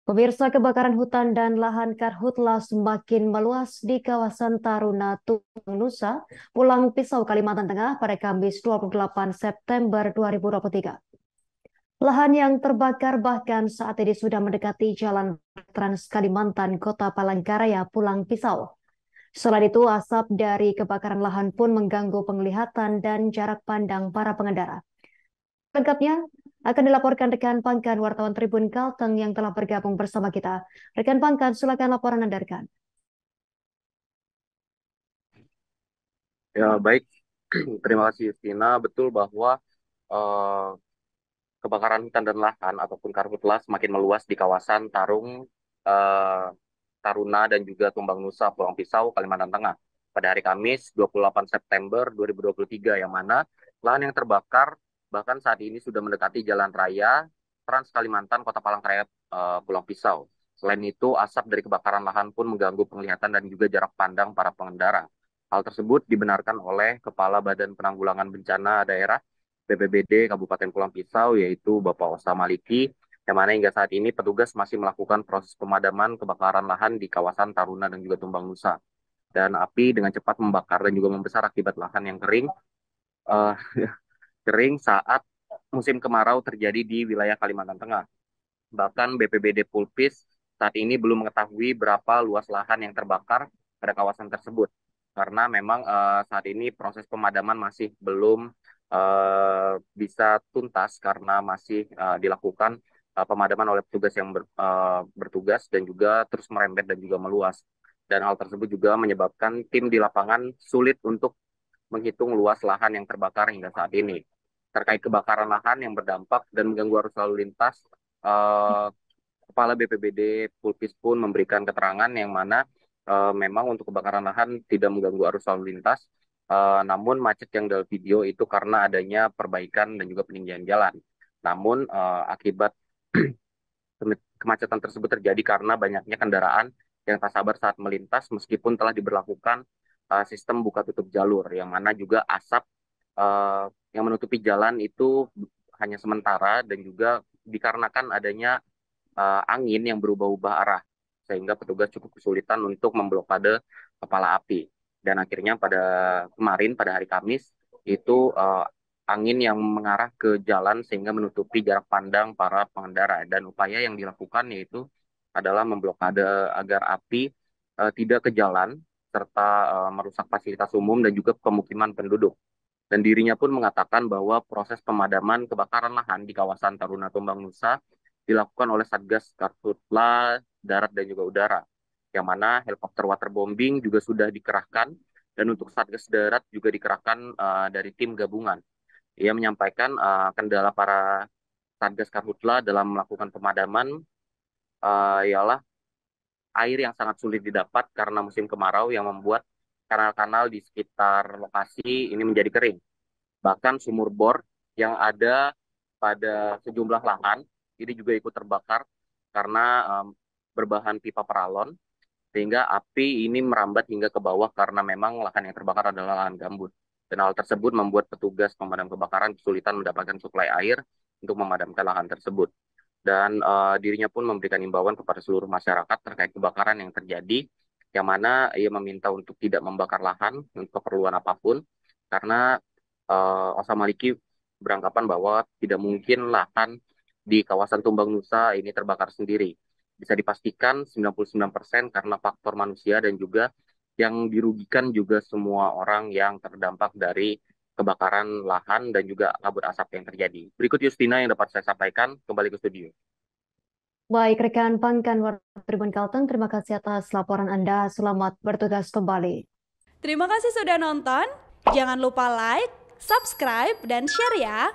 Pemirsa, kebakaran hutan dan lahan karhutla semakin meluas di kawasan Taruna Tumbang Nusa, Pulang Pisau, Kalimantan Tengah pada Kamis 28 September 2023. Lahan yang terbakar bahkan saat ini sudah mendekati Jalan Trans Kalimantan Kota Palangkaraya, Pulang Pisau. Selain itu, asap dari kebakaran lahan pun mengganggu penglihatan dan jarak pandang para pengendara. Lengkapnya akan dilaporkan rekan Pangkan wartawan Tribun Kalteng yang telah bergabung bersama kita. Rekan Pangkan, silakan laporan Anda rekan. Ya, baik. Terima kasih, Justina. Betul bahwa eh, kebakaran hutan dan lahan ataupun karhutla semakin meluas di kawasan eh, Taruna dan juga Tumbang Nusa, Pulau Pisau, Kalimantan Tengah. Pada hari Kamis, 28 September 2023, yang mana lahan yang terbakar bahkan saat ini sudah mendekati Jalan Raya Trans Kalimantan, Kota Palangkaraya, Pulau Pisau. Selain itu, asap dari kebakaran lahan pun mengganggu penglihatan dan juga jarak pandang para pengendara. Hal tersebut dibenarkan oleh Kepala Badan Penanggulangan Bencana Daerah BPBD Kabupaten Pulang Pisau, yaitu Bapak Osa Maliki, yang mana hingga saat ini petugas masih melakukan proses pemadaman kebakaran lahan di kawasan Taruna dan juga Tumbang Nusa. Dan api dengan cepat membakar dan juga membesar akibat lahan yang kering, eh, kering saat musim kemarau terjadi di wilayah Kalimantan Tengah. Bahkan BPBD Pulpis saat ini belum mengetahui berapa luas lahan yang terbakar pada kawasan tersebut. Karena memang saat ini proses pemadaman masih belum bisa tuntas karena masih dilakukan pemadaman oleh petugas yang bertugas dan juga terus merembet dan juga meluas. Dan hal tersebut juga menyebabkan tim di lapangan sulit untuk menghitung luas lahan yang terbakar hingga saat ini. Terkait kebakaran lahan yang berdampak dan mengganggu arus lalu lintas, eh, Kepala BPBD Pulpis pun memberikan keterangan yang mana memang untuk kebakaran lahan tidak mengganggu arus lalu lintas, namun macet yang dalam video itu karena adanya perbaikan dan juga peninggian jalan. Namun akibat kemacetan tersebut terjadi karena banyaknya kendaraan yang tak sabar saat melintas meskipun telah diberlakukan sistem buka tutup jalur, yang mana juga asap eh, yang menutupi jalan itu hanya sementara dan juga dikarenakan adanya angin yang berubah-ubah arah sehingga petugas cukup kesulitan untuk memblokade kepala api. Dan akhirnya pada kemarin pada hari Kamis itu angin yang mengarah ke jalan sehingga menutupi jarak pandang para pengendara, dan upaya yang dilakukan yaitu adalah memblokade agar api tidak ke jalan serta merusak fasilitas umum dan juga pemukiman penduduk. Dan dirinya pun mengatakan bahwa proses pemadaman kebakaran lahan di kawasan Taruna Tumbang Nusa dilakukan oleh Satgas Karhutla Darat dan juga Udara, yang mana helikopter waterbombing juga sudah dikerahkan, dan untuk Satgas Darat juga dikerahkan dari tim gabungan. Ia menyampaikan kendala para Satgas Karhutla dalam melakukan pemadaman ialah air yang sangat sulit didapat karena musim kemarau yang membuat kanal-kanal di sekitar lokasi ini menjadi kering. Bahkan sumur bor yang ada pada sejumlah lahan ini juga ikut terbakar karena berbahan pipa paralon, sehingga api ini merambat hingga ke bawah karena memang lahan yang terbakar adalah lahan gambut. Dan hal tersebut membuat petugas pemadam kebakaran kesulitan mendapatkan suplai air untuk memadamkan lahan tersebut. Dan dirinya pun memberikan imbauan kepada seluruh masyarakat terkait kebakaran yang terjadi, yang mana ia meminta untuk tidak membakar lahan untuk keperluan apapun, karena Osa Maliki beranggapan bahwa tidak mungkin lahan di kawasan Tumbang Nusa ini terbakar sendiri. Bisa dipastikan 99% karena faktor manusia, dan juga yang dirugikan juga semua orang yang terdampak dari kebakaran lahan dan juga kabut asap yang terjadi. Berikut Justina yang dapat saya sampaikan, kembali ke studio. Baik, rekan Pangkan wartawan Tribun Kalteng, terima kasih atas laporan Anda. Selamat bertugas kembali. Terima kasih sudah nonton. Jangan lupa like, subscribe, dan share ya.